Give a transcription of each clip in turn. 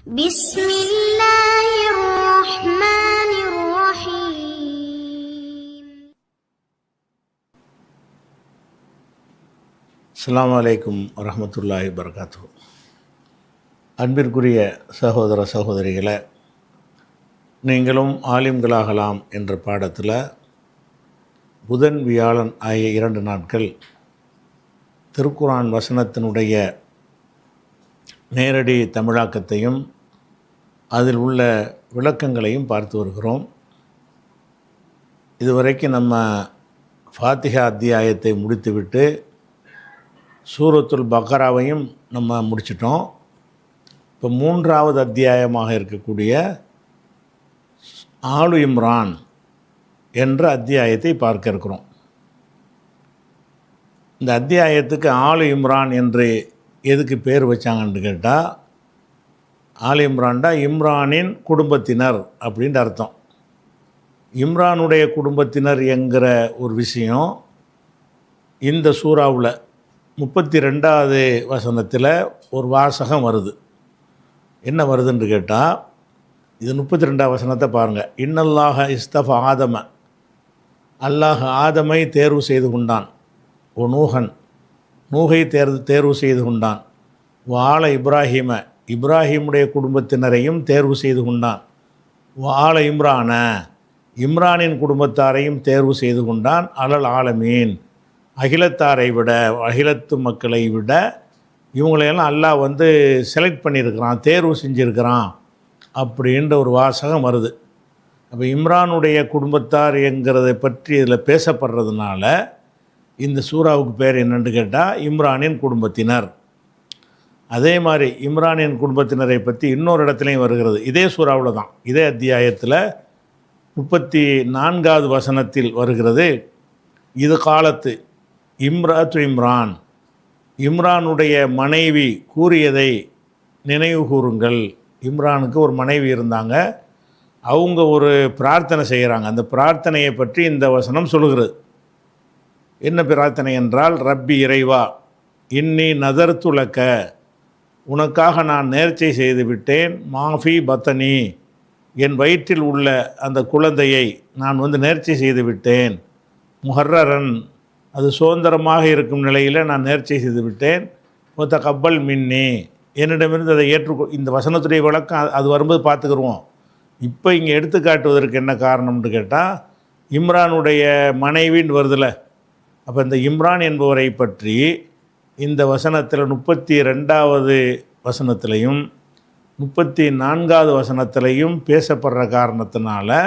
بسم الله الرحمن الرحيم. அஸ்ஸலாமு அலைக்கும் வரஹ்மத்துல்லாஹி வபரகாத்துஹு. அன்பிற்குரிய சகோதர சகோதரிகளை, நீங்களும் ஆலிம்களாகலாம் என்ற பாடத்தில் புதன் வியாழன் ஆகிய 2 நாட்கள் திருக்குர்ஆன் வசனத்தினுடைய நேரடி தமிழாக்கத்தையும் அதில் உள்ள விளக்கங்களையும் பார்த்து வருகிறோம். இதுவரைக்கும் நம்ம ஃபாத்திஹா அத்தியாயத்தை முடித்துவிட்டு சூரத்துல் பக்ராவையும் நம்ம முடிச்சிட்டோம். இப்போ 3வது அத்தியாயமாக இருக்கக்கூடிய ஆலு இம்ரான் என்ற அத்தியாயத்தை பார்க்க இருக்கிறோம். இந்த அத்தியாயத்துக்கு ஆலு இம்ரான் என்று எதுக்கு பேர் வச்சாங்கன்னு கேட்டால், ஆலு இம்ரான்டா இம்ரானின் குடும்பத்தினர் அப்படின்ற அர்த்தம். இம்ரானுடைய குடும்பத்தினர் என்கிற ஒரு விஷயம் இந்த சூறாவில் 32வது வசனத்தில் ஒரு வாசகம் வருது. என்ன வருதுன்னு கேட்டால், இது 32வது வசனத்தை பாருங்கள். இன்னல்லாஹ இஸ்தஃப ஆதம, அல்லாஹ் ஆதமை தேர்வு செய்து கொண்டான். ஓ நூஹன், நூகை தேர்வு செய்து கொண்டான். வாழ இப்ராஹிம, இப்ராஹிமுடைய குடும்பத்தினரையும் தேர்வு செய்து கொண்டான். வாழ இம்ரான, இம்ரானின் குடும்பத்தாரையும் தேர்வு செய்து கொண்டான். அலல் ஆலமீன், அகிலத்தாரை விட, அகிலத்து மக்களை விட இவங்களையெல்லாம் அல்லாஹ் செலக்ட் பண்ணியிருக்கிறான், தேர்வு செஞ்சுருக்கிறான் அப்படின்ற ஒரு வாசகம் வருது. அப்போ இம்ரானுடைய குடும்பத்தார் என்கிறதை பற்றி இதில் பேசப்படுறதுனால இந்த சூறாவுக்கு பேர் என்னென்னு கேட்டால் இம்ரானின் குடும்பத்தினர். அதே மாதிரி இம்ரானின் குடும்பத்தினரை பற்றி இன்னொரு இடத்துலையும் வருகிறது. இதே சூறாவில் தான், இதே அத்தியாயத்தில் 34வது வசனத்தில் வருகிறது. இது காலத்து இம்ராத்து இம்ரான், இம்ரானுடைய மனைவி கூறியதை நினைவு கூறுங்கள். இம்ரானுக்கு ஒரு மனைவி இருந்தாங்க, அவங்க ஒரு பிரார்த்தனை செய்கிறாங்க. அந்த பிரார்த்தனையை பற்றி இந்த வசனம் சொல்லுகிறது. என்ன பிரார்த்தனை என்றால், ரப்பி இறைவா, இன்னி நதர்துலக்க, உனக்காக நான் நேர்ச்சை செய்து விட்டேன். மாஃபி பத்தனி, என் வயிற்றில் உள்ள அந்த குழந்தையை நான் நேர்ச்சை செய்து விட்டேன். முஹர்ரன், அது சுதந்திரமாக இருக்கும் நிலையில் நான் நேர்ச்சை செய்து விட்டேன். ஒத்த கப்பல் மின்னி, என்னிடமிருந்து அதை இந்த வசனத்துடைய விளக்கம் அது வரும்போது பார்த்துக்குருவோம். இப்போ இங்கே எடுத்துக்காட்டுவதற்கு என்ன காரணம்னு கேட்டால், இம்ரானுடைய மனைவின்னு வருதில்ல. அப்போ இந்த இம்ரான் என்பவரை பற்றி இந்த வசனத்தில் 32வது வசனத்திலையும் 34வது வசனத்திலையும் பேசப்படுற காரணத்தினால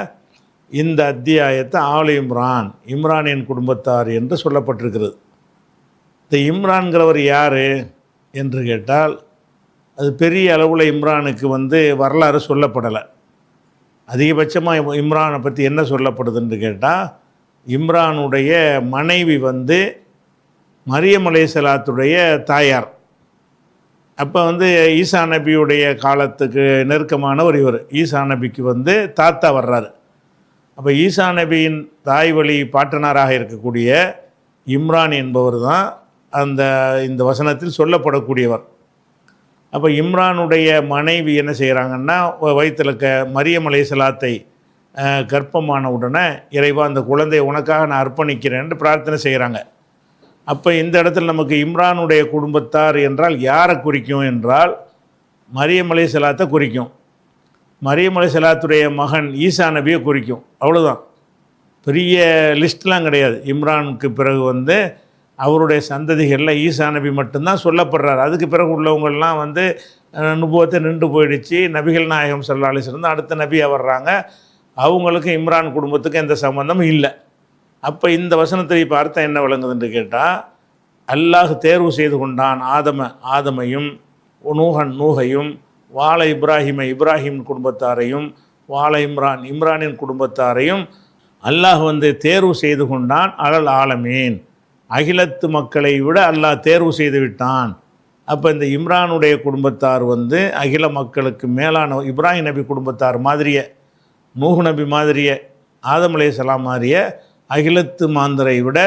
இந்த அத்தியாயத்தை ஆலு இம்ரான், இம்ரானின் குடும்பத்தார் என்று சொல்லப்பட்டிருக்கிறது. இந்த இம்ரான்கிறவர் யார் என்று கேட்டால், அது பெரிய அளவில் இம்ரானுக்கு வரலாறு சொல்லப்படலை. அதிகபட்சமாக இம்ரானை பற்றி என்ன சொல்லப்படுதுன்னு கேட்டால், இம்ரானுடைய மனைவி மரியம் அலைஹிஸ்ஸலாத்துடைய தாயார். அப்போ ஈசா நபியுடைய காலத்துக்கு நெருக்கமானவர் இவர். ஈசா நபிக்கு தாத்தா வர்றாரு. அப்போ ஈசா நபியின் தாய் வழி பாட்டனாராக இருக்கக்கூடிய இம்ரான் என்பவர் தான் இந்த வசனத்தில் சொல்லப்படக்கூடியவர். அப்போ இம்ரானுடைய மனைவி என்ன செய்கிறாங்கன்னா, வயிற்றில் மரியம் அலைஹிஸ்ஸலாத்தை கர்ப்பமான உடனே, இறைவா அந்த குழந்தையை உனக்காக நான் அர்ப்பணிக்கிறேன்னு பிரார்த்தனை செய்கிறாங்க. அப்போ இந்த இடத்துல நமக்கு இம்ரானுடைய குடும்பத்தார் என்றால் யாரை குறிக்கும் என்றால், மரியம் அலைஹிஸ்ஸலாத்தை குறிக்கும். மரியம் அலைஹிஸ்ஸலாத்துடைய மகன் ஈசா நபியை குறிக்கும். அவ்வளோதான், பெரிய லிஸ்ட்லாம் கிடையாது. இம்ரானுக்கு பிறகு அவருடைய சந்ததிகளில் ஈசா நபி மட்டும்தான் சொல்லப்படுறார். அதுக்கு பிறகு உள்ளவங்கள்லாம் நுபுவத்தை நின்று போயிடுச்சு. நபிகள் நாயகம் ஸல்லல்லாஹு அலைஹி வஸல்லம் அடுத்த நபியாக வர்றாங்க. அவங்களுக்கு இம்ரான் குடும்பத்துக்கு எந்த சம்பந்தமும் இல்லை. அப்போ இந்த வசனத்தை இப்போ அர்த்தம் என்ன விளங்குதுன்னு கேட்டால், அல்லாஹ் தேர்வு செய்து கொண்டான் ஆதமையும், நூகையும், வாழ இப்ராஹிம் குடும்பத்தாரையும், வாழ இம்ரானின் குடும்பத்தாரையும் அல்லாஹ் தேர்வு செய்து கொண்டான். அலல் ஆலமீன், அகிலத்து மக்களை விட அல்லாஹ் தேர்வு செய்து விட்டான். அப்போ இந்த இம்ரானுடைய குடும்பத்தார் அகில மக்களுக்கு மேலான, இப்ராஹிம் நபி குடும்பத்தார் மாதிரியே, நூஹ் நபி மாதிரியே, ஆதம் அலைஹிஸ்ஸலாம் மாதிரியே அகிலத்து மாந்தரை விட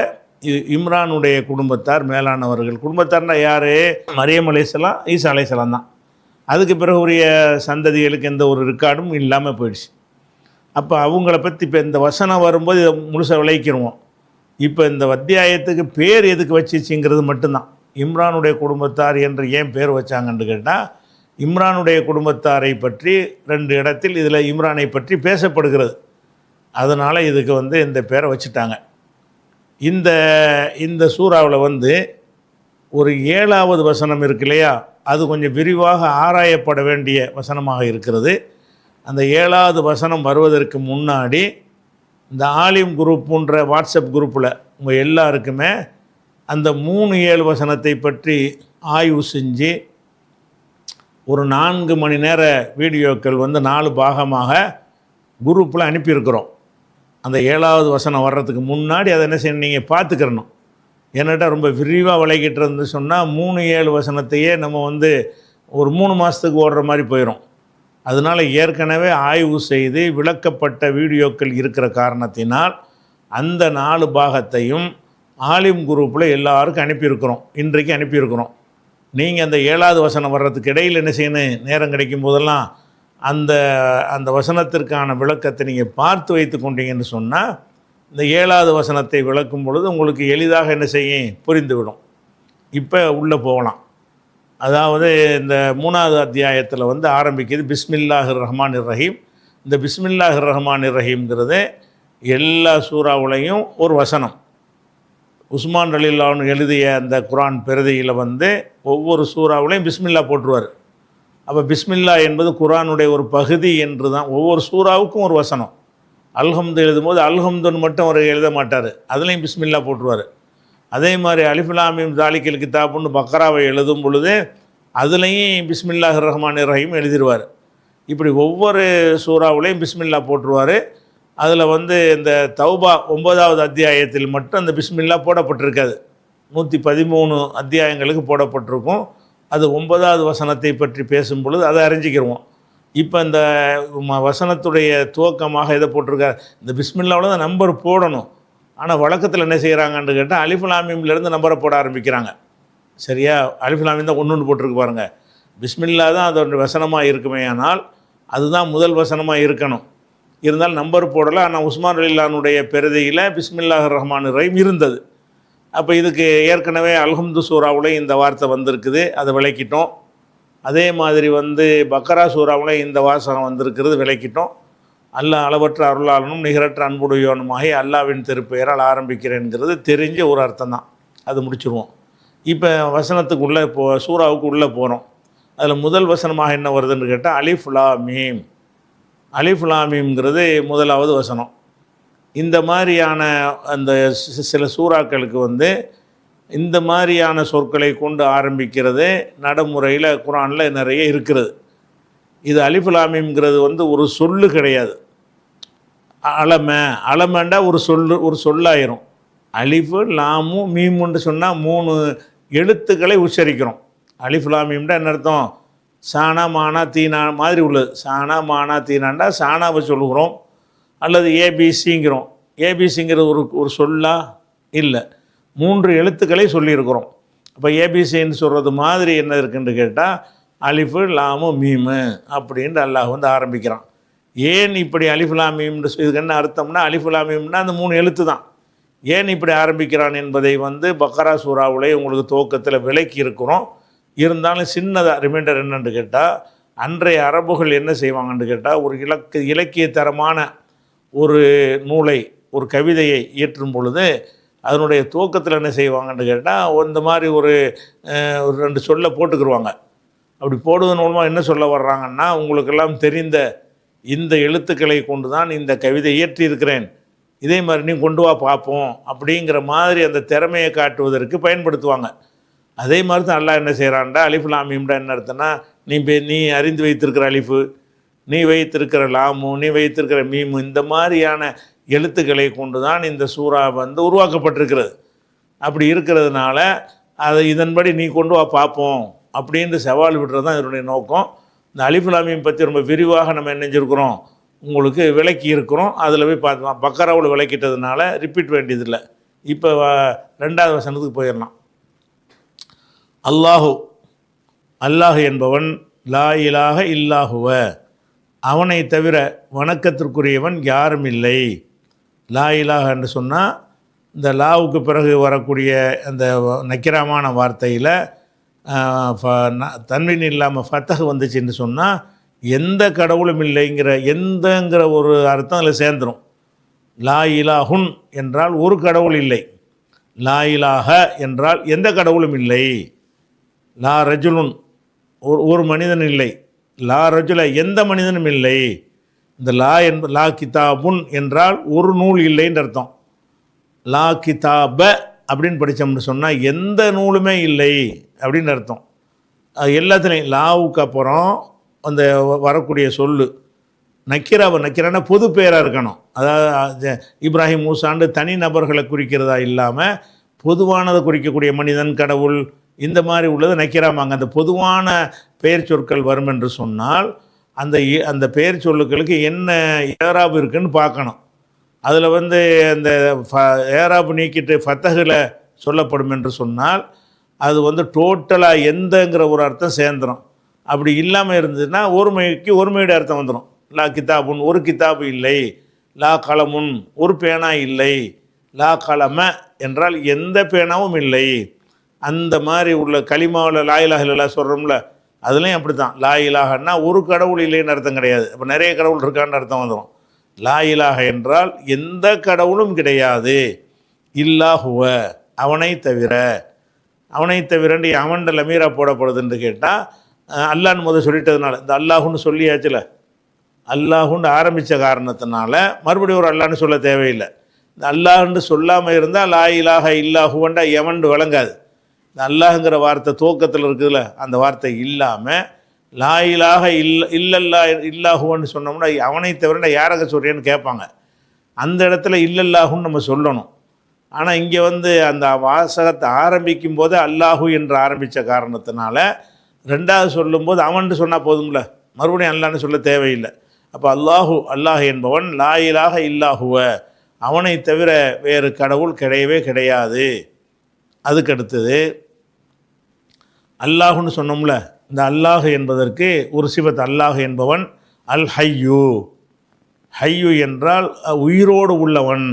இம்ரானுடைய குடும்பத்தார் மேலானவர்கள். குடும்பத்தார்னா யார்? மரியம் அலைஹிஸ்ஸலாம், ஈசா அலைஹிஸ்ஸலாம் தான். அதுக்கு பிறகு உரிய சந்ததிகளுக்கு எந்த ஒரு ரெக்கார்டும் இல்லாமல் போயிடுச்சு. அப்போ அவங்கள பற்றி இப்போ இந்த வசனம் வரும்போது இதை முழுசாக விளைக்கிறோம். இப்போ இந்த அத்தியாயத்துக்கு பேர் எதுக்கு வச்சிச்சிங்கிறது மட்டும்தான். இம்ரானுடைய குடும்பத்தார் என்று ஏன் பேர் வச்சாங்கன்னு கேட்டால், இம்ரானுடைய குடும்பத்தாரை பற்றி 2 இடத்தில் இதில் இம்ரானை பற்றி பேசப்படுகிறது. அதனால் இதுக்கு இந்த பேரை வச்சுட்டாங்க. இந்த சூறாவில் ஒரு 7வது வசனம் இருக்கு இல்லையா, அது கொஞ்சம் விரிவாக ஆராயப்பட வேண்டிய வசனமாக இருக்கிறது. அந்த 7வது வசனம் வருவதற்கு முன்னாடி இந்த ஆலிம் குரூப்புன்ற வாட்ஸ்அப் குரூப்பில் உங்கள் எல்லாருக்குமே அந்த 3-7 வசனத்தை பற்றி ஆய்வு செஞ்சு ஒரு 4 மணி நேர வீடியோக்கள் 4 பாகமாக குரூப்பில் அனுப்பியிருக்கிறோம். அந்த 7வது வசனம் வர்றதுக்கு முன்னாடி அதை என்ன செய்யணும், நீங்கள் பார்த்துக்கிறணும். என்னட்டா ரொம்ப விரிவாக விளக்கிட்டு இருந்து சொன்னால் 3-7 வசனத்தையே நம்ம ஒரு 3 மாதத்துக்கு ஓடுற மாதிரி போயிடும். அதனால் ஏற்கனவே ஆய்வு செய்து விளக்கப்பட்ட வீடியோக்கள் இருக்கிற காரணத்தினால் அந்த 4 பாகத்தையும் ஆலிம் குரூப்பில் எல்லாருக்கும் அனுப்பியிருக்கிறோம். இன்றைக்கு அனுப்பியிருக்கிறோம். நீங்கள் அந்த 7வது வசனம் வர்றதுக்கு இடையில் என்ன செய்யணும், நேரம் கிடைக்கும் போதெல்லாம் அந்த வசனத்திற்கான விளக்கத்தை நீங்கள் பார்த்து வைத்து கொண்டீங்கன்னு சொன்னால் இந்த 7வது வசனத்தை விளக்கும் பொழுது உங்களுக்கு எளிதாக என்ன செய்யும், புரிந்துவிடும். இப்போ உள்ளே போகலாம். அதாவது இந்த 3வது அத்தியாயத்தில் ஆரம்பிக்குது பிஸ்மில்லாஹிர் ரஹ்மானிர் ரஹீம். இந்த பிஸ்மில்லாஹிர் ரஹ்மானிர் ரஹீம்ங்கிறது எல்லா சூறாவுலையும் ஒரு வசனம். உஸ்மான் ரலியல்லாஹு எழுதிய அந்த குரான் பிரதியில் ஒவ்வொரு சூறாவுலையும் பிஸ்மில்லா போட்டுருவார். அப்போ பிஸ்மில்லா என்பது குரானுடைய ஒரு பகுதி என்று தான். ஒவ்வொரு சூறாவுக்கும் ஒரு வசனம். அல்ஹம்து எழுதும்போது அல்ஹம்துன்னு மட்டும் அவர் எழுத மாட்டார், அதுலேயும் பிஸ்மில்லா போட்டுருவார். அதே மாதிரி அலிஃப் லாம் மீம் தாலிக்கல் கிதாபுன்னு பக்ராவை எழுதும் பொழுது அதுலேயும் பிஸ்மில்லாஹிர் ரஹ்மானிர் ரஹீம் எழுதிடுவார். இப்படி ஒவ்வொரு சூறாவுலையும் பிஸ்மில்லா போட்டுருவார். அதில் இந்த தௌபா 9வது அத்தியாயத்தில் மட்டும் அந்த பிஸ்மில்லா போடப்பட்டிருக்காது. 113 அத்தியாயங்களுக்கு போடப்பட்டிருக்கும். அது 9வது வசனத்தை பற்றி பேசும் பொழுது அதை அறிஞ்சிக்கிடுவோம். இப்போ இந்த வசனத்துடைய துவக்கமாக எதை போட்டிருக்கார், இந்த பிஸ்மில்லாவில் தான் நம்பர் போடணும். ஆனால் வழக்கத்தில் என்ன செய்கிறாங்கன்னு கேட்டால் அலிஃப் லாம் மீம்லேருந்து நம்பரை போட ஆரம்பிக்கிறாங்க. சரியா, அலிஃப் லாம் மீம் தான் ஒன்று போட்டிருக்கு பாருங்கள். பிஸ்மில்லா தான் அதோட வசனமாக இருக்குமே, ஆனால் அதுதான் முதல் வசனமாக இருக்கணும். இருந்தாலும் நம்பர் போடலை. ஆனால் உஸ்மான் ரலியல்லாஹுடைய பிரதியில் பிஸ்மில்லாஹிர் ரஹ்மானிர் ரஹீம் இருந்தது. அப்போ இதுக்கு ஏற்கனவே அல்ஹம்து சூறாவில் இந்த வார்த்தை வந்திருக்குது, அதை விளக்கிட்டோம். அதே மாதிரி பக்கரா சூறாவில் இந்த வாசகம் வந்திருக்கிறது, விளக்கிட்டோம். அல்லாஹ் அளவற்ற அருளாளனும் நிகரற்ற அன்புடையோனுமாகி அல்லாவின் திருப்பெயரால் ஆரம்பிக்கிறேங்கிறது தெரிஞ்ச ஒரு அர்த்தம் தான். அது முடிச்சுருவோம். இப்போ வசனத்துக்கு உள்ளே சூறாவுக்கு உள்ளே போகிறோம். அதில் முதல் வசனமாக என்ன வருதுன்னு கேட்டால் அலிஃப் லாம் மீம். அலிஃப் லாம் மீம்ங்கிறது முதலாவது வசனம். இந்த மாதிரியான அந்த சில சூறாக்களுக்கு இந்த மாதிரியான சொற்களை கொண்டு ஆரம்பிக்கிறது நடைமுறையில் குரானில் நிறைய இருக்கிறது. இது அலிஃப் லாம் மீம்ங்கிறது ஒரு சொல்லு கிடையாது. அலமேண்டா ஒரு சொல்லாயிரும். அலிஃபு லாமு மீமுன்னு சொன்னால் 3 எழுத்துக்களை உச்சரிக்கிறோம். அலிஃப் லாம் மீம்டா என்ன அர்த்தம், சானா மானா தீனா மாதிரி உள்ளது. சானா மானா தீனாண்டா சானாவை சொல்லுகிறோம், அல்லது ஏபிசிங்கிறோம். ஏபிசிங்கிறது ஒரு சொல்லா இல்லை, 3 எழுத்துக்களை சொல்லியிருக்கிறோம். அப்போ ஏபிசின்னு சொல்கிறது மாதிரி என்ன இருக்குன்னு கேட்டால் அலிஃபு லாமு மீமு அப்படின்ட்டு அல்லாஹ் ஆரம்பிக்கிறான். ஏன் இப்படி அலிஃப் லாம் மீம்னு இதுக்கு என்ன அர்த்தம்னா, அலிஃப் லாம் மீம்னா அந்த 3 எழுத்து தான். ஏன் இப்படி ஆரம்பிக்கிறான் என்பதை பக்கரா சூறாவுலே உங்களுக்கு துவக்கத்தில் விளக்கி இருக்கிறோம். இருந்தாலும் சின்னதாக ரிமைண்டர் என்னென்னு கேட்டால், அன்றைய அரபுகள் என்ன செய்வாங்கன்னு கேட்டால், ஒரு இலக்கியத்தரமான ஒரு நூலை, ஒரு கவிதையை இயற்றும் பொழுது அதனுடைய துவக்கத்தில் என்ன செய்வாங்கன்னு கேட்டால், இந்த மாதிரி ஒரு 2 சொல்ல போட்டுக்கிடுவாங்க. அப்படி போடுவதன் மூலமாக என்ன சொல்ல வர்றாங்கன்னா, உங்களுக்கெல்லாம் தெரிந்த இந்த எழுத்துக்களை கொண்டு தான் இந்த கவிதை இயற்றியிருக்கிறேன், இதே மாதிரி நீ கொண்டு வா பார்ப்போம் அப்படிங்கிற மாதிரி அந்த திறமையை காட்டுவதற்கு பயன்படுத்துவாங்க. அதே மாதிரி தான் அல்லாஹ் என்ன செய்கிறான்டா, அலிஃப் லாம் மீம்டா என்ன அர்த்தம்னா, நீ அறிந்து வைத்திருக்கிற அலிஃபு, நீ வைத்திருக்கிற லாமு, நீ வைத்திருக்கிற மீமு, இந்த மாதிரியான எழுத்துக்களை கொண்டு தான் இந்த சூறா உருவாக்கப்பட்டிருக்கிறது. அப்படி இருக்கிறதுனால அதை இதன்படி நீ கொண்டு வா பார்ப்போம் அப்படின்னு சவால் விடுறது தான் இதனுடைய நோக்கம். இந்த அலிஃப் லாம் மீம் பற்றி ரொம்ப விரிவாக நம்ம என்ன செஞ்சுருக்கிறோம், உங்களுக்கு விளக்கி இருக்கிறோம். அதில் போய் பார்த்துக்கலாம். பக்கராவில் விளக்கிட்டதுனால ரிப்பீட் வேண்டியதில்லை. இப்போ 2வது வசனத்துக்கு போயிடலாம். அல்லாஹ் என்பவன் லா இலாஹ இல்லாஹுவ, அவனை தவிர வணக்கத்திற்குரியவன் யாரும் இல்லை. லா இலாஹ என்று சொன்னால் இந்த லாவுக்கு பிறகு வரக்கூடிய அந்த நக்கிரமான வார்த்தையில் தன்வீன் இல்லாமல் ஃபத்தஹ் வந்துச்சுன்னு சொன்னால் எந்த கடவுளும் இல்லைங்கிற எந்தங்கிற ஒரு அர்த்தம் அதில் சேர்ந்துடும். லா இலாஹுன் என்றால் ஒரு கடவுள் இல்லை, லா இலாஹ என்றால் எந்த கடவுளும் இல்லை. லா ரஜுலுன் ஒரு மனிதன் இல்லை, லா ரஜுல எந்த மனிதனும் இல்லை. இந்த லா கிதாபுன் என்றால் ஒரு நூல் இல்லைன்னு அர்த்தம். லா கிதாப அப்படின்னு படித்தோம்னு சொன்னால் எந்த நூலுமே இல்லை அப்படின்னு அர்த்தம். எல்லாத்துலேயும் லாவுக்கு அப்புறம் அந்த வரக்கூடிய சொல்லு நக்கிரானா பொது பேராக இருக்கணும். அதாவது இப்ராஹிம் மூசாண்டு தனி நபர்களை குறிக்கிறதா இல்லாமல் பொதுவானதை குறிக்கக்கூடிய மனிதன் கடவுள் இந்த மாதிரி உள்ளது நக்கிராமாங்க. அந்த பொதுவான பெயர் சொற்கள் வரும் என்று சொன்னால் அந்த பெயர் சொல்லுக்களுக்கு என்ன ஏராபு இருக்குன்னு பார்க்கணும். அதில் அந்த ஏராபு நீக்கிட்டு ஃபத்தகில் சொல்லப்படும் என்று சொன்னால் அது டோட்டலாக எந்தங்கிற ஒரு அர்த்தம் சேர்ந்துடும். அப்படி இல்லாமல் இருந்ததுன்னா ஒருமையுடைய அர்த்தம் வந்துடும். லா கிதாபுன் ஒரு கிதாபு இல்லை, லா கலமுன் ஒரு பேனா இல்லை, லா கலம என்றால் எந்த பேனாவும் இல்லை. அந்த மாதிரி உள்ள கலிமாவில் லா இலாஹ இல்லல்லாஹ் சொல்கிறோம்ல, அதுலேயும் அப்படி தான். லா இலாஹன்னா ஒரு கடவுள் இல்லைன்னு அர்த்தம் கிடையாது, இப்போ நிறைய கடவுள் இருக்கான்னு அர்த்தம் வந்துடும். லா இலாஹ என்றால் எந்த கடவுளும் கிடையாது, இல்லாஹுவ அவனை தவிர. அவனை தவிரண்டு அவன்ட லமீரா போடப்படுதுன்னு கேட்டால் அல்லான்னு முதல் சொல்லிட்டதுனால, இந்த அல்லாஹுன்னு சொல்லியாச்சுல, அல்லாஹுன்னு ஆரம்பித்த காரணத்தினால மறுபடியும் ஒரு அல்லான்னு சொல்ல தேவையில்லை. இந்த அல்லாஹுன்னு சொல்லாமல் இருந்தால் லா இலாஹ இல்லாஹுவண்டா எவன்டு விளங்காது. இந்த அல்லாஹுங்கிற வார்த்தை துவக்கத்தில் இருக்குதுல்ல, அந்த வார்த்தை இல்லாமல் லா இலாஹ இல்லல்லா இல்லாஹுவன்னு சொன்னோம்னா அவனை தவிர யாராக சொல்கிறேன்னு கேட்பாங்க. அந்த இடத்துல இல்லல்லாஹுன்னு நம்ம சொல்லணும். ஆனால் இங்கே அந்த வாசகத்தை ஆரம்பிக்கும் போது அல்லாஹு என்று ஆரம்பித்த காரணத்தினால ரெண்டாவது சொல்லும்போது அவன்ட்டு சொன்னால் போதும்ல, மறுபடியும் அல்லான்னு சொல்ல தேவையில்லை. அப்போ அல்லாஹ் என்பவன் லா இலாஹ இல்லாஹுவ அவனை தவிர வேறு கடவுள் கிடையவே கிடையாது. அதுக்கடுத்தது அல்லாஹுன்னு சொன்னோம்ல, இந்த அல்லாஹ் என்பதற்கு ஒரு சிவத். அல்லாஹ் என்பவன் அல் ஹையு. ஹையு என்றால் உயிரோடு உள்ளவன்.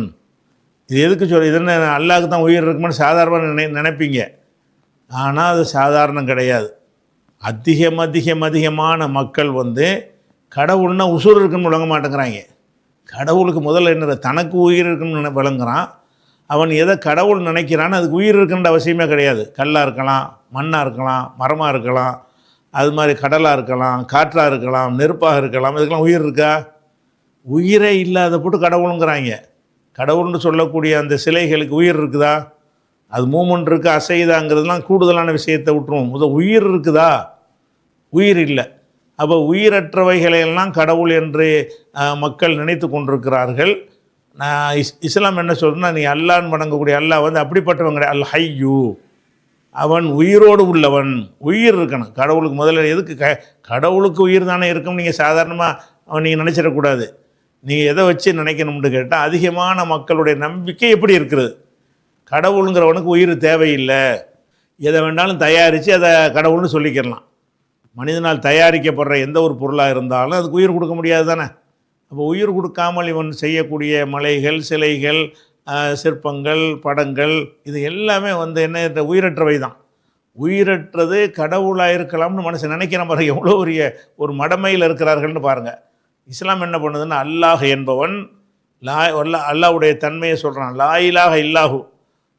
இது எதுக்கு இது என்ன அல்லாஹுக்கு தான் உயிர் இருக்குமான்னு சாதாரணமாக நினைப்பீங்க. ஆனால் அது சாதாரணம் கிடையாது. அதிகமான மக்கள் கடவுள்னா உசுர் இருக்குன்னு விளங்க மாட்டேங்கிறாங்க. கடவுளுக்கு முதல்ல என்ன, தனக்கு உயிர் இருக்குன்னு விளங்குறான். அவன் எதை கடவுள் நினைக்கிறான்னு அதுக்கு உயிர் இருக்குன்ற அவசியமே கிடையாது. கல்லாக இருக்கலாம், மண்ணாக இருக்கலாம், மரமாக இருக்கலாம், அது மாதிரி கடலாக இருக்கலாம், காற்றாக இருக்கலாம், நெருப்பாக இருக்கலாம். இதுக்கெல்லாம் உயிர் இருக்கா? உயிரே இல்லாத போட்டு கடவுளுங்கிறாங்க. கடவுள்னு சொல்லக்கூடிய அந்த சிலைகளுக்கு உயிர் இருக்குதா? அது மூமெண்ட் இருக்குது, அசைதாங்கிறதுலாம் கூடுதலான விஷயத்தை விட்டுருவோம். முதல் உயிர் இருக்குதா? உயிர் இல்லை. அப்போ உயிரற்றவைகளையெல்லாம் கடவுள் என்று மக்கள் நினைத்து கொண்டிருக்கிறார்கள். இஸ்லாம் என்ன சொல்கிறேன்னா, நீ அல்லான்னு வணங்கக்கூடிய அல்லாஹ் அப்படிப்பட்டவங்க கிடையாது. அல் ஹையூ அவன் உயிரோடு உள்ளவன். உயிர் இருக்கணும் கடவுளுக்கு. முதல்ல எதுக்கு கடவுளுக்கு உயிர் தானே இருக்கும். நீங்கள் சாதாரணமாக நீங்கள் நினச்சிடக்கூடாது. நீங்கள் எதை வச்சு நினைக்கணும்னு கேட்டால் அதிகமான மக்களுடைய நம்பிக்கை எப்படி இருக்கிறது, கடவுளுங்கிறவனுக்கு உயிர் தேவையில்லை, எதை வேண்டாலும் தயாரித்து அதை கடவுள்னு சொல்லிக்கிறலாம். மனிதனால் தயாரிக்கப்படுற எந்த ஒரு பொருளாக இருந்தாலும் அதுக்கு உயிர் கொடுக்க முடியாது தானே. அப்போ உயிர் கொடுக்காமல் இவன் செய்யக்கூடிய மலைகள், சிலைகள், சிற்பங்கள், படங்கள், இது எல்லாமே என்ன உயிரற்றவை தான். உயிரற்றது கடவுளாக இருக்கலாம்னு மனசு நினைக்கிற மாதிரி எவ்வளோ ஒரு மடமையில் இருக்கிறார்கள்னு பாருங்கள். இஸ்லாம் என்ன பண்ணுதுன்னா, அல்லாஹ் என்பவன் அல்லாஹ்வுடைய தன்மையை சொல்கிறான். லா இலாஹ இல்லாஹு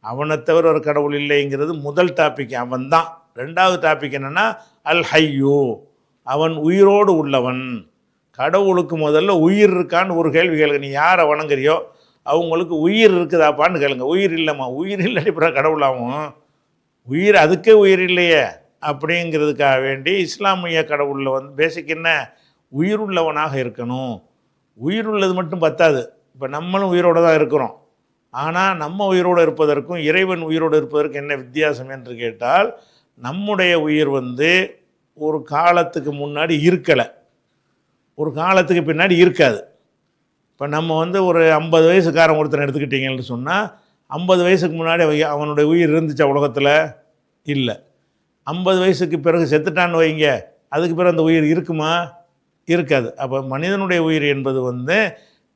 அவனை தவிர ஒரு கடவுள் இல்லைங்கிறது முதல் டாபிக், அவன் தான். ரெண்டாவது டாபிக் என்னென்னா அல் ஹையூ அவன் உயிரோடு உள்ளவன். கடவுளுக்கு முதல்ல உயிர் இருக்கான்னு ஒரு கேள்வி கேளுங்க. நீ யாரை வணங்குறியோ அவங்களுக்கு உயிர் இருக்குதாப்பான்னு கேளுங்க. உயிர் இல்லைம்மா, உயிர் இல்லாட்டி அப்புறம் கடவுளாகும். உயிர் அதுக்கே உயிர் இல்லையே அப்படிங்கிறதுக்காக வேண்டி இஸ்லாமிய கடவுளில் பேசிக் என்ன, உயிருள்ளவனாக இருக்கணும். உயிருள்ளது மட்டும் பத்தாது. இப்போ நம்மளும் உயிரோடு தான் இருக்கிறோம். ஆனால் நம்ம உயிரோடு இருப்பதற்கும் இறைவன் உயிரோடு இருப்பதற்கும் என்ன வித்தியாசம் என்று கேட்டால், நம்முடைய உயிர் ஒரு காலத்துக்கு முன்னாடி இருக்கலை, ஒரு காலத்துக்கு பின்னாடி இருக்காது. இப்போ நம்ம ஒரு 50 வயசுக்காரன் ஒருத்தனை எடுத்துக்கிட்டீங்கன்னு சொன்னால், 50 வயசுக்கு முன்னாடி அவனுடைய உயிர் இருந்துச்சா உலகத்தில்? இல்லை. 50 வயசுக்கு பிறகு செத்துட்டான்னு வைங்க, அதுக்கு பிறகு அந்த உயிர் இருக்குமா? இருக்காது. அப்போ மனிதனுடைய உயிர் என்பது வந்து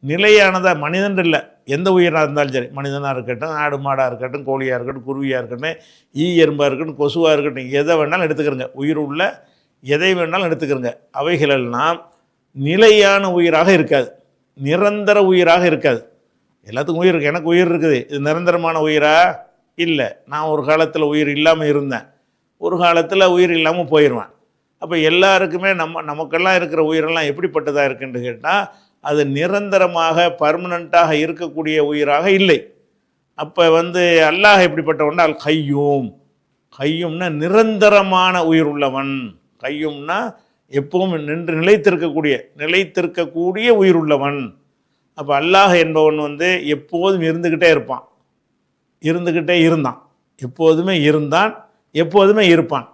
நிலையானதாக, மனிதன் இல்லை, எந்த உயிராக இருந்தாலும் சரி, மனிதனாக இருக்கட்டும், ஆடு மாடாக இருக்கட்டும், கோழியாக இருக்கட்டும், குருவியாக இருக்கட்டும், எறும்பாக இருக்கட்டும், கொசுவாக இருக்கட்டும், எதை வேணாலும் எடுத்துக்கிறங்க, உயிர் உள்ள எதை வேணாலும் எடுத்துக்கிறங்க, அவைகளெல்லாம் நிலையான உயிராக இருக்காது, நிரந்தர உயிராக இருக்காது. எல்லாத்துக்கும் உயிர் இருக்குது, எனக்கு உயிர் இருக்குது, இது நிரந்தரமான உயிரா? இல்லை. நான் ஒரு காலத்தில் உயிர் இல்லாமல் இருந்தேன், ஒரு காலத்தில் உயிர் இல்லாமல் போயிடுவேன். அப்போ எல்லாருக்குமே நமக்கெல்லாம் இருக்கிற உயிரெல்லாம் எப்படிப்பட்டதாக இருக்குன்னு கேட்டால், அது நிரந்தரமாக பர்மனண்ட்டாக இருக்கக்கூடிய உயிராக இல்லை. அப்போ வந்து அல்லாஹ் எப்படிப்பட்டவன்னா அல் கையூம். கையூம்னா நிரந்தரமான உயிர் உள்ளவன். கையூம்னா எப்பவும் நின்று நிலைத்திருக்கக்கூடிய உயிர் உள்ளவன். அப்போ அல்லாஹ் என்பவன் வந்து எப்போதும் இருந்துக்கிட்டே இருந்தான், எப்போதுமே இருந்தான், எப்போதுமே இருப்பான்.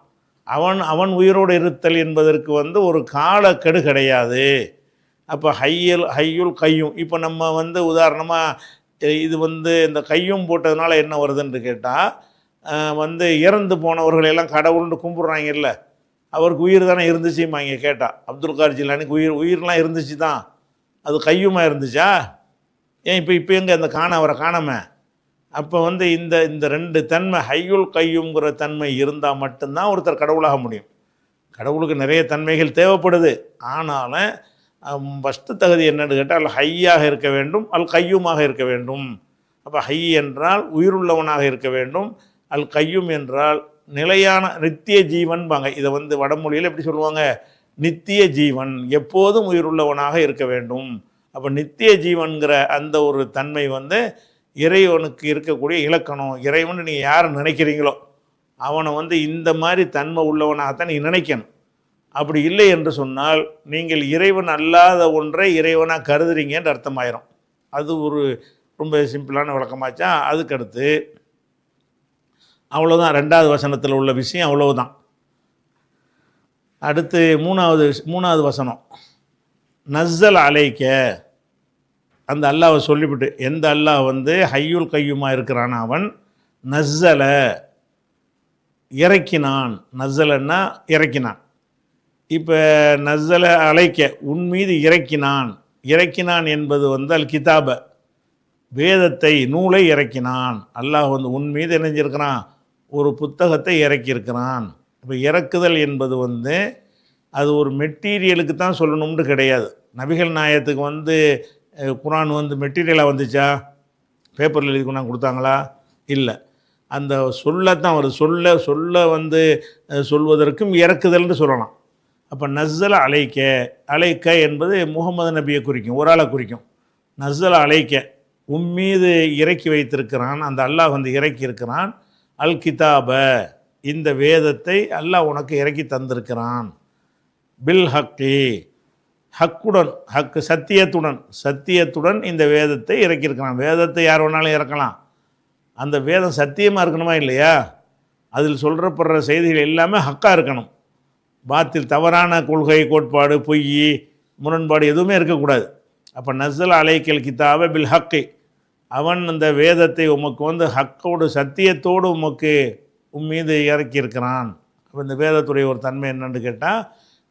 அவன் உயிரோடு இருத்தல் என்பதற்கு வந்து ஒரு காலக்கெடு கிடையாது. அப்போ ஹையுல் கையும். இப்போ நம்ம வந்து உதாரணமாக இது வந்து இந்த கையும் போட்டதுனால என்ன வருதுன்னு கேட்டால், வந்து இறந்து போனவர்களெல்லாம் கடவுள்னு கும்பிட்றாங்கல்ல, அவருக்கு உயிர் தானே இருந்துச்சுமாங்க கேட்டால். அப்துல் கார் ஜிலானிக்கு உயிர்லாம் இருந்துச்சு தான், அது கையுமாக இருந்துச்சா? ஏன் இப்போ எங்கே அந்த அவரை காணாம? அப்போ வந்து இந்த ரெண்டு தன்மை, ஹையுல் கையுங்கிற தன்மை இருந்தால் மட்டும்தான் ஒருத்தர் கடவுளாக முடியும். கடவுளுக்கு நிறைய தன்மைகள் தேவைப்படுது. ஆனாலும் ஃபஸ்ட்டு தகுதி என்னன்னு கேட்டால் ஹையாக இருக்க வேண்டும், அல் கையுமாக இருக்க வேண்டும். அப்போ ஹை என்றால் உயிருள்ளவனாக இருக்க வேண்டும், அல் கையும் என்றால் நிலையான நித்திய ஜீவன்பாங்க. இதை வந்து வடமொழியில் எப்படி சொல்லுவாங்க? நித்திய ஜீவன், எப்போதும் உயிருள்ளவனாக இருக்க வேண்டும். அப்போ நித்திய ஜீவன்கிற அந்த ஒரு தன்மை வந்து இறைவனுக்கு இருக்கக்கூடிய இலக்கணம். இறைவன் நீங்கள் யாரை நினைக்கிறீங்களோ அவனை வந்து இந்த மாதிரி தன்மை உள்ளவனாகத்தான் நீங்கள் நினைக்கணும். அப்படி இல்லை என்று சொன்னால் நீங்கள் இறைவன் அல்லாத ஒன்றை இறைவனாக கருதுறீங்கன்ற அர்த்தமாயிரும். அது ஒரு ரொம்ப சிம்பிளான விளக்கமாச்சா. அதுக்கடுத்து அவ்வளோதான், 2வது வசனத்தில் உள்ள விஷயம் அவ்வளவுதான். அடுத்து மூணாவது வசனம், நஸ்ஸல் அலைக்க. அந்த அல்லாஹ்வை சொல்லிவிட்டு, எந்த அல்லாஹ் வந்து ஹையுல் கையுமாக இருக்கிறான் அவன் நஸ்ஸல இறக்கினான். நஸ்ஸலன்னா இறக்கினான். இப்போ நஸ்ஸல அலைக்க உன் மீது இறக்கினான் என்பது வந்து அல் கிதாப வேதத்தை, நூலை இறக்கினான். அல்லாஹ் வந்து உன் மீது இணைஞ்சிருக்கிறான், ஒரு புத்தகத்தை இறக்கியிருக்கிறான். இப்போ இறக்குதல் என்பது வந்து அது ஒரு மெட்டீரியலுக்கு தான் சொல்லணும்னு கிடையாது. நபிகள் நாயகத்துக்கு வந்து குரான் வந்து மெட்டீரியலாக வந்துச்சா? பேப்பரில் எழுதி கொண்டாந்து கொடுத்தாங்களா? இல்லை. அந்த சொல்லத்தான் வருது. சொல்ல வந்து சொல்வதற்கும் இறக்குதல்னு சொல்லலாம். அப்போ நஸ்ஸல அலைக்க என்பது முகமது நபியை குறிக்கும், ஒரு ஆளை குறிக்கும். நஸ்ஸல அலைக்க உம்மீது இறக்கி வைத்திருக்கிறான், அந்த அல்லாஹ் வந்து இறக்கி இருக்கிறான். அல் கிதாப இந்த வேதத்தை அல்லாஹ் உனக்கு இறக்கி தந்திருக்கிறான். பில் ஹக்கி ஹக்குடன், சத்தியத்துடன் இந்த வேதத்தை இறக்கியிருக்கிறான். வேதத்தை யார் வேணாலும் இறக்கலாம். அந்த வேதம் சத்தியமாக இருக்கணுமா இல்லையா? அதில் சொல்கிறப்படுற செய்திகள் எல்லாமே ஹக்காக இருக்கணும். பாத்தில் தவறான கொள்கை, கோட்பாடு, பொய், முரண்பாடு எதுவுமே இருக்கக்கூடாது. அப்போ நஸ்ஸல் அலைக்கல் கிதாப பில் ஹக்கை, அவன் அந்த வேதத்தை உமக்கு வந்து ஹக்கோடு சத்தியத்தோடு உம்மீது இறக்கியிருக்கிறான். அப்போ இந்த வேதத்துடைய ஒரு தன்மை என்னன்னு கேட்டால்,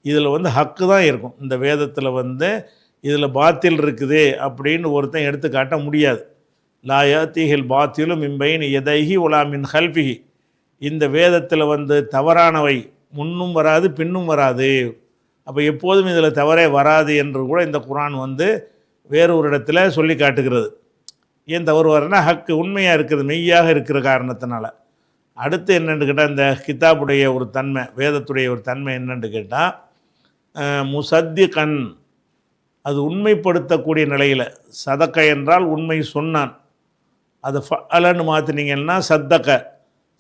இதில் வந்து ஹக்கு தான் இருக்கும். இந்த வேதத்தில் வந்து இதில் பாத்தில் இருக்குது அப்படின்னு ஒருத்தன் எடுத்து காட்ட முடியாது. லா யாத்திஹில் பாத்திலும் மின்பைன் எதைஹி உலா மின் ஹல்ஃபிஹி. இந்த வேதத்தில் வந்து தவறானவை முன்னும் வராது, பின்னும் வராது. அப்போ எப்போதும் இதில் தவறே வராது என்று கூட இந்த குரான் வந்து வேறு ஒரு இடத்துல சொல்லி காட்டுகிறது. ஏன் தவறு வரனா? ஹக்கு உண்மையாக இருக்கிறது, மெய்யாக இருக்கிற காரணத்தினால. அடுத்து என்னென்னு கேட்டால், இந்த கிதாபுடைய ஒரு தன்மை, வேதத்துடைய ஒரு தன்மை என்னென்னு கேட்டால், முசத்திகன், அது உண்மைப்படுத்தக்கூடிய நிலையில். சதக்க என்றால் உண்மை சொன்னான், அது ஃபஅலன்னு மாற்றினீங்கன்னா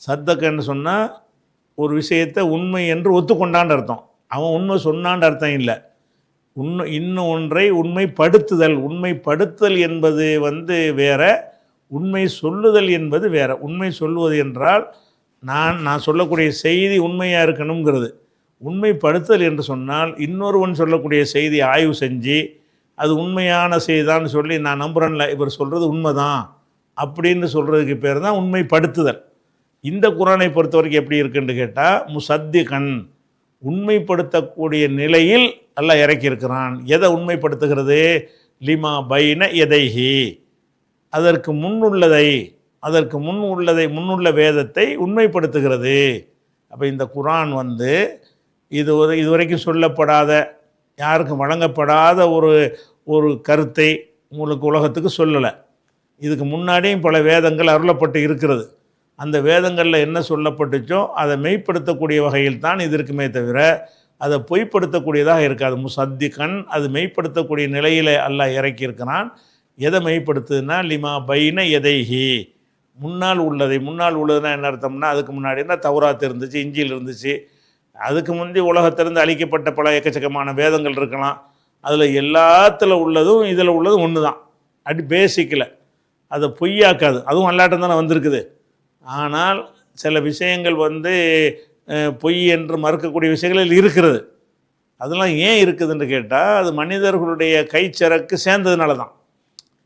சத்தக்கன்னு சொன்னால் ஒரு விஷயத்தை உண்மை என்று ஒத்துக்கொண்டான்னு அர்த்தம். அவன் உண்மை சொன்னான்னு அர்த்தம் இல்லை. இன்னும் ஒன்றை உண்மைப்படுத்துதல் என்பது வந்து வேற, உண்மை சொல்லுதல் என்பது வேற. உண்மை சொல்லுவது என்றால் நான் சொல்லக்கூடிய செய்தி உண்மையாக இருக்கணுங்கிறது. உண்மைப்படுத்துதல் என்று சொன்னால் இன்னொருவன் சொல்லக்கூடிய செய்தியை ஆய்வு செஞ்சு அது உண்மையான செய்திதான்னு சொல்லி நான் நம்புகிறேன்ல, இவர் சொல்கிறது உண்மைதான் அப்படின்னு சொல்கிறதுக்கு பேர் தான் உண்மைப்படுத்துதல். இந்த குரானை பொறுத்த வரைக்கும் எப்படி இருக்குன்னு கேட்டால், முசத்திகன் உண்மைப்படுத்தக்கூடிய நிலையில் அல்லாஹ் இறக்கியிருக்கிறான். எதை உண்மைப்படுத்துகிறது? லிமா பைன எதைஹி, அதற்கு முன்னுள்ள வேதத்தை உண்மைப்படுத்துகிறது. அப்போ இந்த குர்ஆன் இதுவரைக்கும் சொல்லப்படாத, யாருக்கும் வழங்கப்படாத ஒரு கருத்தை உங்களுக்கு உலகத்துக்கு சொல்லலை. இதுக்கு முன்னாடியும் பல வேதங்கள் அருளப்பட்டு இருக்கிறது. அந்த வேதங்களில் என்ன சொல்லப்பட்டுச்சோ அதை மெய்ப்படுத்தக்கூடிய வகையில் தான் இது இருக்குமே தவிர அதை பொய்ப்படுத்தக்கூடியதாக இருக்காது. முசத்திகன், அது மெய்ப்படுத்தக்கூடிய நிலையில் அல்லாஹ் இறக்கியிருக்கிறான். எதை மெய்ப்படுத்துதுன்னா லிமா பைன எதைஹி, முன்னால் உள்ளதுன்னா என்ன அர்த்தம்னா, அதுக்கு முன்னாடினா தௌராத் இருந்துச்சு, இஞ்சில் இருந்துச்சு. அதுக்கு முந்தி உலகத்திலிருந்து அளிக்கப்பட்ட பல எக்கச்சக்கமான வேதங்கள் இருக்கலாம். அதில் எல்லாத்தில் உள்ளதும் இதில் உள்ளதும் ஒன்று தான். பேசிக்கில் அதை பொய்யாக்காது. அதுவும் அல்லாட்டம் தானே வந்திருக்குது. ஆனால் சில விஷயங்கள் பொய் என்று மறுக்கக்கூடிய விஷயங்கள் இருக்கிறது. அதெல்லாம் ஏன் இருக்குதுன்னு கேட்டால், அது மனிதர்களுடைய கைச்சரக்கு சேர்ந்ததுனால தான்.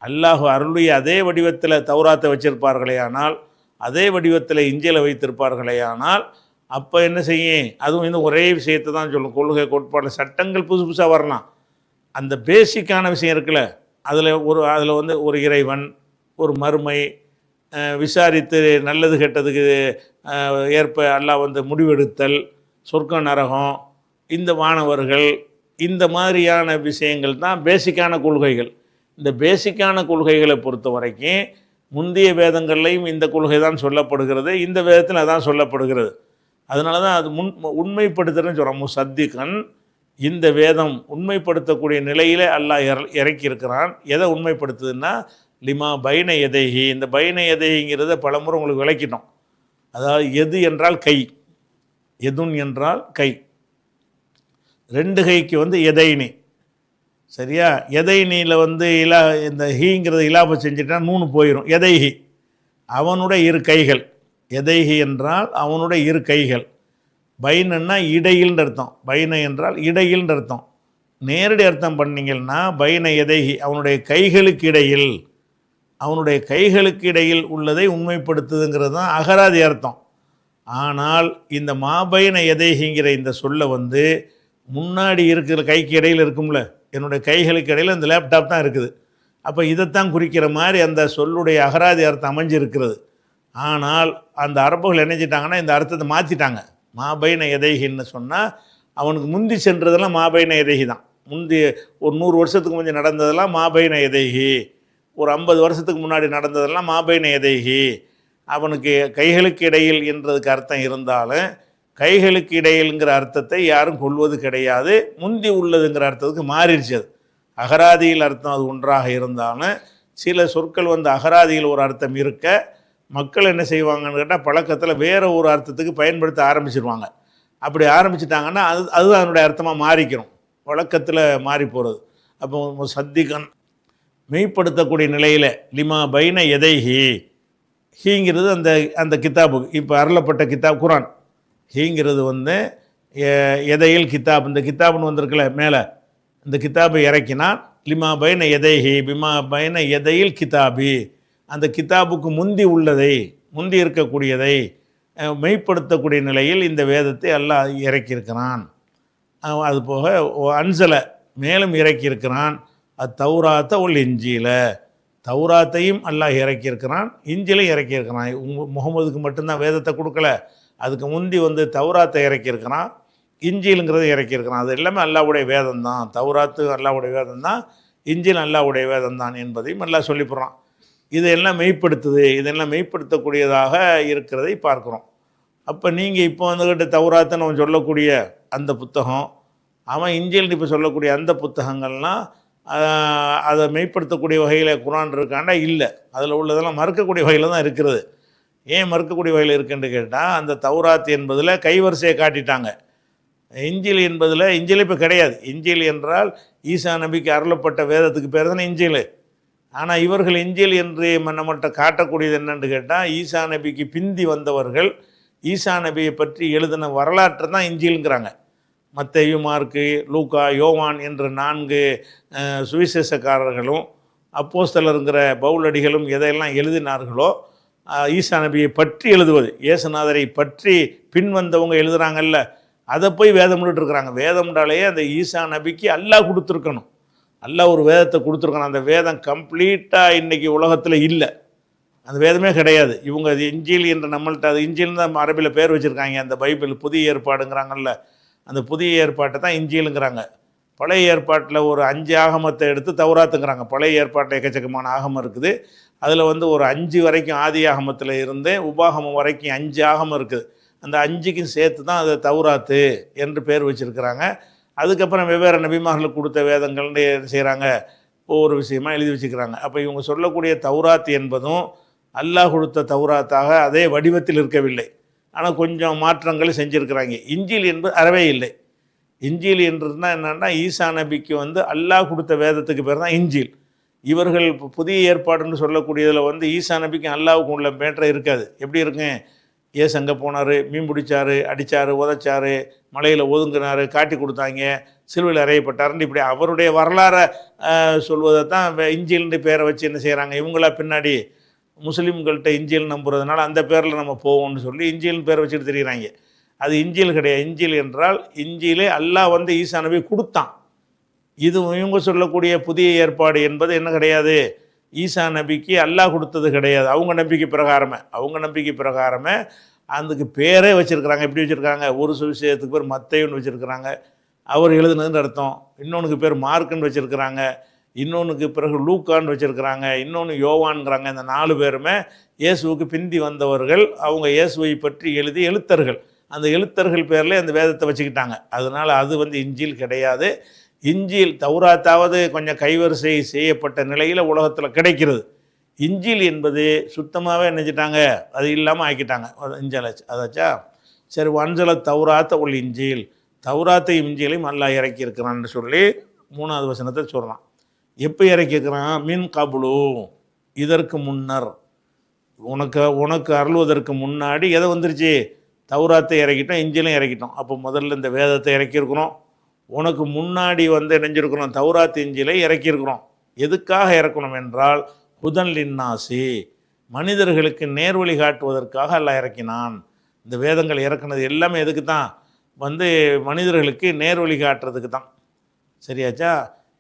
அல்லாஹ் அருளிய அதே வடிவத்தில் தௌராத்தை வச்சிருப்பார்களே ஆனால், அதே வடிவத்தில் இஞ்சிலை வைத்திருப்பார்களே ஆனால், அப்போ என்ன செய்யும்? அதுவும் இன்னும் ஒரே விஷயத்தை தான் சொல்லும். கொள்கை, கோட்பாடு, சட்டங்கள் புதுசு புதுசாக வரலாம். அந்த பேசிக்கான விஷயம் இருக்குல்ல, அதில் ஒரு இறைவன், ஒரு மறுமை, விசாரித்து நல்லது கெட்டதுக்கு ஏற்ப அல்லாஹ் முடிவெடுத்தல், சொர்க்க நரகம், இந்த வானவர்கள், இந்த மாதிரியான விஷயங்கள் தான் பேசிக்கான கொள்கைகள். இந்த பேசிக்கான கொள்கைகளை பொறுத்த வரைக்கும் முந்தைய வேதங்கள்லையும் இந்த கொள்கை தான் சொல்லப்படுகிறது, இந்த வேதத்தில் அதான் சொல்லப்படுகிறது. அதனால தான் அது உண்மைப்படுத்துறதுன்னு சொல்கிறோம். முசத்திகன், இந்த வேதம் உண்மைப்படுத்தக்கூடிய நிலையில் அல்லாஹ் இறக்கியிருக்கிறான். எதை உண்மைப்படுத்துதுன்னா லிமா பைன எதைஹி. இந்த பைன எதைங்கிறத பலமுறை உங்களுக்கு விளக்கிட்டோம். அதாவது எது என்றால் கை, எதுன் என்றால் கை, ரெண்டு கைக்கு எதைனி, சரியா? எதைனியில் இந்த ஹீங்கிறது இலாப செஞ்சுட்டா நூனு போயிடும். எதைஹி, அவனுடைய இரு கைகள். எதைஹி என்றால் அவனுடைய இரு கைகள். பைனன்னா இடையில்னு அர்த்தம். பைன என்றால் இடையில்னு அர்த்தம். நேரடி அர்த்தம் பண்ணிங்கன்னா பைன எதைஹி, அவனுடைய கைகளுக்கு இடையில், அவனுடைய கைகளுக்கு இடையில் உள்ளதை உண்மைப்படுத்துதுங்கிறது தான் அகராதி அர்த்தம். ஆனால் இந்த மாபைன எதைஹிங்கிற இந்த சொல்ல முன்னாடி இருக்கிற கைக்கு இடையில் இருக்கும்ல, என்னுடைய கைகளுக்கு இடையில் இந்த லேப்டாப் தான் இருக்குது. அப்போ இதைத்தான் குறிக்கிற மாதிரி அந்த சொல்லுடைய அகராதி அர்த்தம் அமைஞ்சிருக்கிறது. ஆனால் அந்த அரபுகள் நினைச்சிட்டாங்கன்னா இந்த அர்த்தத்தை மாற்றிட்டாங்க. மாபைன எதைகின்னு சொன்னால் அவனுக்கு முந்தி சென்றதெல்லாம் மாபைன எதைகி தான். முந்தி ஒரு 100 வருஷத்துக்கு முந்தி நடந்ததெல்லாம் மாபைன எதைகி, ஒரு 50 வருஷத்துக்கு முன்னாடி நடந்ததெல்லாம் மாபைன எதைகி. அவனுக்கு கைகளுக்கு இடையில் என்றதுக்கு அர்த்தம் இருந்தாலும் கைகளுக்கு இடையில்ங்கிற அர்த்தத்தை யாரும் கொள்வது கிடையாது. முந்தி உள்ளதுங்கிற அர்த்தத்துக்கு மாறிடுச்சு. அது அகராதியில் அர்த்தம் அது ஒன்றாக இருந்தாலும் சில சொற்கள் அகராதியில் ஒரு அர்த்தம் இருக்க மக்கள் என்ன செய்வாங்கன்னு கேட்டால் பழக்கத்தில் வேறு ஒரு அர்த்தத்துக்கு பயன்படுத்த ஆரம்பிச்சிருவாங்க. அப்படி ஆரம்பிச்சிட்டாங்கன்னா அதுதான் அதனுடைய அர்த்தமாக மாறிக்கிறோம், வழக்கத்தில் மாறி போகிறது. அப்போ சத்திகன் மெய்ப்படுத்தக்கூடிய நிலையில் லிமா பைன எதைஹி, ஹீங்கிறது அந்த கிதாபுக்கு இப்போ அருளப்பட்ட கிதாப் குரான். ஹீங்கிறது எதையில் கிதாப், இந்த கிதாப்னு வந்திருக்கல மேலே, இந்த கிதாபை இறக்கினான். லிமா பைன எதைஹி பிமா பைன எதையில் கிதாபி, அந்த கிதாபுக்கு முந்தி இருக்கக்கூடியதை மெய்ப்படுத்தக்கூடிய நிலையில் இந்த வேதத்தை அல்லாஹ் இறக்கியிருக்கிறான். அதுபோக அன்சல மேலும் இறக்கியிருக்கிறான். தௌராத்த உள் இஞ்சில, தௌராத்தையும் அல்லாஹ் இறக்கியிருக்கிறான், இஞ்சிலையும் இறக்கியிருக்கிறான். முகமதுக்கு மட்டும்தான் வேதத்தை கொடுக்கல, அதுக்கு முந்தி தௌராத்தை இறக்கியிருக்கிறான், இஞ்சிலுங்கிறத இறக்கியிருக்கிறான். அது எல்லாமே அல்லாஹ்வுடைய வேதம் தான். தௌராத்து அல்லாஹ்வுடைய வேதம் தான், இஞ்சில் அல்லாஹ்வுடைய வேதம் தான் என்பதையும் அல்லாஹ் சொல்லிப்படுறான். இதெல்லாம் மெய்ப்படுத்துது, இதெல்லாம் மெய்ப்படுத்தக்கூடியதாக இருக்கிறதை பார்க்குறோம். அப்போ நீங்கள் இப்போ தௌராத்தை நம்ம சொல்லக்கூடிய அந்த புத்தகம், அவன் இஞ்சில் இப்போ சொல்லக்கூடிய அந்த புத்தகங்கள்லாம் அதை மெய்ப்படுத்தக்கூடிய வகையில் குரான் இருக்காண்டா இல்லை, அதில் உள்ளதெல்லாம் மறுக்கக்கூடிய வகையில் தான் இருக்கிறது. ஏன் மறுக்கக்கூடிய வகையில் இருக்குன்னு கேட்டால், அந்த தௌராத் என்பதில் கைவரிசையை காட்டிட்டாங்க. இஞ்சில் என்பதில் இஞ்சில் இப்போ கிடையாது. இஞ்சில் என்றால் ஈசா நபிக்கு அருளப்பட்ட வேதத்துக்கு பேர் தானே இஞ்சில். ஆனால் இவர்கள் இஞ்சில் என்று நம்மகிட்ட காட்டக்கூடியது என்னென்னு கேட்டால், ஈசா நபிக்கு பிந்தி வந்தவர்கள் ஈசா நபியை பற்றி எழுதின வரலாற்றை தான் இஞ்சிலுங்கிறாங்க. மத்தேயு, மார்க்கு, லூக்கா, யோவான் என்ற 4 சுவிசேஷக்காரர்களும் அப்போஸ்தலருங்கிற பவுலடிகளும் எதையெல்லாம் எழுதினார்களோ ஈசா நபியை பற்றி எழுதுவது, இயேசுநாதரை பற்றி பின் வந்தவங்க எழுதுகிறாங்கல்ல, அதை போய் வேதம்னுட்டு இருக்கிறாங்க. வேதம்ன்றாலேயே அந்த ஈசா நபிக்கு அல்லாஹ் கொடுத்துருக்கணும். அல்லாஹ் ஒரு வேதத்தை கொடுத்துருக்கணும். அந்த வேதம் கம்ப்ளீட்டாக இன்றைக்கி உலகத்தில் இல்லை, அந்த வேதமே கிடையாது. இவங்க அது இஞ்சில் என்று நம்மள்ட்ட, அது இஞ்சில்னு தான் அரபியில் பேர் வச்சுருக்காங்க. அந்த பைபிள் புதிய ஏற்பாடுங்கிறாங்கல்ல, அந்த புதிய ஏற்பாட்டை தான் இஞ்சிலுங்கிறாங்க. பழைய ஏற்பாட்டில் ஒரு 5 ஆகமத்தை எடுத்து தௌராத்துங்கிறாங்க. பழைய ஏற்பாட்டில் எக்கச்சக்கமான ஆகமம் இருக்குது. அதில் ஒரு 5 வரைக்கும் ஆதி ஆகமத்தில் இருந்து உபாகமம் வரைக்கும் 5 ஆகமம் இருக்குது. அந்த 5க்கும் சேர்த்து தான் அதை தௌராத்து என்று பேர் வச்சுருக்கிறாங்க. அதுக்கப்புறம் வெவ்வேறு நபிமார்களுக்கு கொடுத்த வேதங்கள்னு செய்கிறாங்க, ஒவ்வொரு விஷயமா எழுதி வச்சுக்கிறாங்க. அப்போ இவங்க சொல்லக்கூடிய தௌராத் என்பதும் அல்லாஹ் கொடுத்த தௌராத்தாக அதே வடிவத்தில் இருக்கவில்லை, ஆனால் கொஞ்சம் மாற்றங்களை செஞ்சுருக்கிறாங்க. இஞ்சில் என்பது அறவே இல்லை. இஞ்சில் என்றுனா என்னென்னா, ஈசா நபிக்கு அல்லாஹ் கொடுத்த வேதத்துக்கு பேர் தான் இஞ்சில். இவர்கள் புதிய ஏற்பாடுன்னு சொல்லக்கூடியதில் ஈசா நபிக்கும் அல்லாஹுக்கும் உள்ள மேற்றம் இருக்காது. எப்படி இருக்குங்க, ஏசு அங்கே போனார், மீன் பிடிச்சார், அடித்தார், உதைச்சார், மலையில் ஒதுங்கினார், காட்டி கொடுத்தாங்க, சிலுவையில் அறையப்பட்டாருன்னு இப்படி அவருடைய வரலாறை சொல்வதை தான் இஞ்சில்னு பேரை வச்சு என்ன செய்கிறாங்க இவங்களா பின்னாடி முஸ்லீம்கள்கிட்ட இஞ்சில் நம்புறதுனால அந்த பேரில் நம்ம போவோம்னு சொல்லி இஞ்சில்னு பேரை வச்சுட்டு தெரிகிறாங்க. அது இஞ்சில் கிடையாது. இஞ்சில் என்றால் இஞ்சிலே அல்லாஹ் ஈசா நபி கொடுத்தான். இது இவங்க சொல்லக்கூடிய புதிய ஏற்பாடு என்பது என்ன கிடையாது, ஈசா நபிக்கு அல்லாஹ் கொடுத்தது கிடையாது. அவங்க நம்பிக்கை பிரகாரமே அதுக்கு பேரே வச்சுருக்கிறாங்க. எப்படி வச்சுருக்காங்க, ஒரு சுவிசேஷத்துக்கு பேர் மத்தேயுன்னு வச்சுருக்கிறாங்க, அவர் எழுதுனதுன்னு அர்த்தம். இன்னொன்றுக்கு பேர் மார்க்குன்னு வச்சுருக்கிறாங்க, இன்னொன்றுக்கு பிறகு லூக்கான்னு வச்சுருக்கிறாங்க, இன்னொன்று யோவான்ங்கிறாங்க. இந்த 4 பேருமே இயேசுவுக்கு பிந்தி வந்தவர்கள். அவங்க இயேசுவை பற்றி எழுதி எழுத்தர்கள். அந்த எழுத்தர்கள் பேரில் அந்த வேதத்தை வச்சுக்கிட்டாங்க. அதனால் அது இஞ்சில் கிடையாது. இஞ்சில் தௌராத்தாவது கொஞ்சம் கைவரிசை செய்யப்பட்ட நிலையில் உலகத்தில் கிடைக்கிறது. இஞ்சில் என்பது சுத்தமாகவே நினைச்சிட்டாங்க, அது இல்லாமல் ஆக்கிட்டாங்க. இஞ்சலாச்சு அதாச்சா. சரி, வஞ்சல தௌராத்த உள் இஞ்சில், தௌராத்தையும் இஞ்சிலையும் அல்லாஹ் இறக்கியிருக்கிறான்னு சொல்லி 3வது வசனத்தை சொல்கிறான். எப்போ இறக்கியிருக்கிறான், மின் கபுலு, இதற்கு முன்னர், உனக்கு அருள்வதற்கு முன்னாடி எதை வந்துருச்சு, தௌராத்தை இறக்கிட்டோம், இஞ்சிலையும் இறக்கிட்டோம். அப்போ முதல்ல இந்த வேதத்தை இறக்கியிருக்கிறோம். உனக்கு முன்னாடி நினைஞ்சிருக்கிறோம் தௌராத் இஞ்சிலை இறக்கியிருக்கிறோம். எதுக்காக இறக்கணும் என்றால், ஹுதன் லின்னாசி, மனிதர்களுக்கு நேர்வழி காட்டுவதற்காக அல்லாஹ் இறக்கினான். இந்த வேதங்கள் இறக்குனது எல்லாமே எதுக்கு தான், மனிதர்களுக்கு நேர்வழி காட்டுறதுக்கு தான். சரியாச்சா.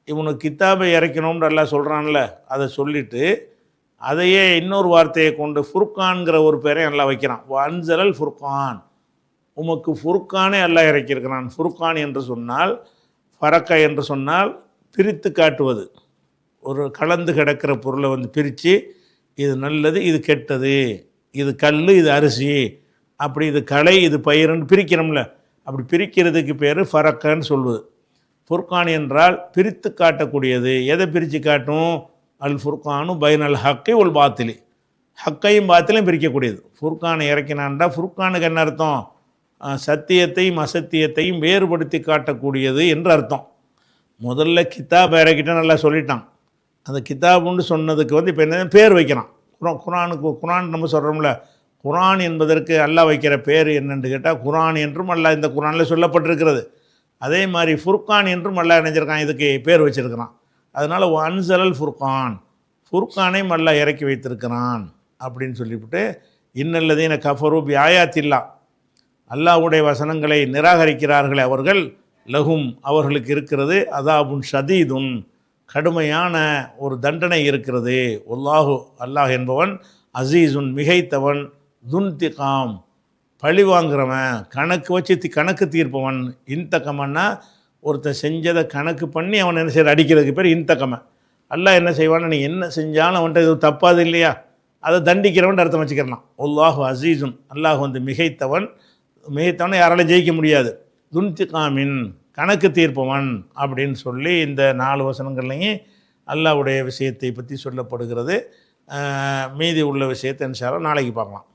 இவனுக்கு கித்தாபை இறக்கணும்னு அல்லாஹ் சொல்கிறான்ல, அதை சொல்லிவிட்டு அதையே இன்னொரு வார்த்தையை கொண்டு ஃபுர்கான்கிற ஒரு பேரை அல்லாஹ் வைக்கிறான். அன்சலல் ஃபுர்கான், உமக்கு ஃபுர்கானே அல்லாஹ் இறக்கியிருக்கிறான். ஃபுர்கான் என்று சொன்னால், ஃபரக்க என்று சொன்னால் பிரித்து காட்டுவது. ஒரு கலந்து கிடக்கிற பொருளை பிரித்து, இது நல்லது, இது கெட்டது, இது கல், இது அரிசி, அப்படி இது களை, இது பயிருன்னு பிரிக்கிறோம்ல, அப்படி பிரிக்கிறதுக்கு பேர் ஃபரக்கன்னு சொல்லுவது. ஃபுர்கான் என்றால் பிரித்து காட்டக்கூடியது. எதை பிரித்து காட்டும், அல் ஃபுர்கானு பைன் அல் ஹக்கை உல் பாத்திலி, ஹக்கையும் பாத்திலையும் பிரிக்கக்கூடியது. ஃபுர்கானை இறக்கினான்டா ஃபுர்கானுக்கு என்ன அர்த்தம், சத்தியத்தையும் அசத்தியத்தையும் வேறுபடுத்தி காட்டக்கூடியது என்று அர்த்தம். முதல்ல கிதாப் இறக்கிட்டான், நல்லா சொல்லிட்டான். அந்த கிதாபுன்னு சொன்னதுக்கு இப்போ என்ன பேர் வைக்கிறான். குரான் நம்ம சொல்கிறோம்ல, குரான் என்பதற்கு அல்லாஹ் வைக்கிற பேர் என்னென்று கேட்டால் குரான் என்றும் அல்லாஹ் இந்த குரானில் சொல்லப்பட்டிருக்கிறது. அதே மாதிரி ஃபுர்கான் என்றும் அல்லாஹ் நினைச்சிருக்கான், இதுக்கு பேர் வச்சிருக்கிறான். அதனால் அன்சலல் ஃபுர்கான், ஃபுர்கானையும் அல்லாஹ் இறக்கி வைத்திருக்கிறான் அப்படின்னு சொல்லிவிட்டு, இன்னல்லதீன கஃபரு பி ஆயாத்தில்லா, அல்லாஹ்வுடைய வசனங்களை நிராகரிக்கிறார்களே அவர்கள், லஹும் அவர்களுக்கு இருக்கிறது, அதாபுன் ஷதீதுன் கடுமையான ஒரு தண்டனை இருக்கிறது. அல்லாஹு அல்லாஹ் என்பவன் அசீசுன் மிகைத்தவன், துன்திகாம் பழி வாங்குறவன், கணக்கு வச்சு கணக்கு தீர்ப்பவன். இன்தகமன்னா ஒருத்தன் செஞ்சதை கணக்கு பண்ணி அவன் என்ன செய்ய அடிக்கிறதுக்கு பேர் இன்தகமன். அல்லாஹ் என்ன செய்வான்னு, நீ என்ன செஞ்சாலும் அவன்கிட்ட இது தப்பாது இல்லையா, அதை தண்டிக்கிறவன் அர்த்தம் வச்சுக்கிறலாம். அல்லாஹு அசீசுன், அல்லாஹ் மிகைத்தவன், மிகைத்தவனை யாராலும் ஜெயிக்க முடியாது. துன்திகாமின் கணக்கு தீர்ப்பவன் அப்படின்னு சொல்லி இந்த 4 வசனங்கள்லையும் அல்லாஹ்வுடைய விஷயத்தை பற்றி சொல்லப்படுகிறது. மீதி உள்ள விஷயத்தை இன்ஷா அல்லாஹ் நாளைக்கு பார்க்கலாம்.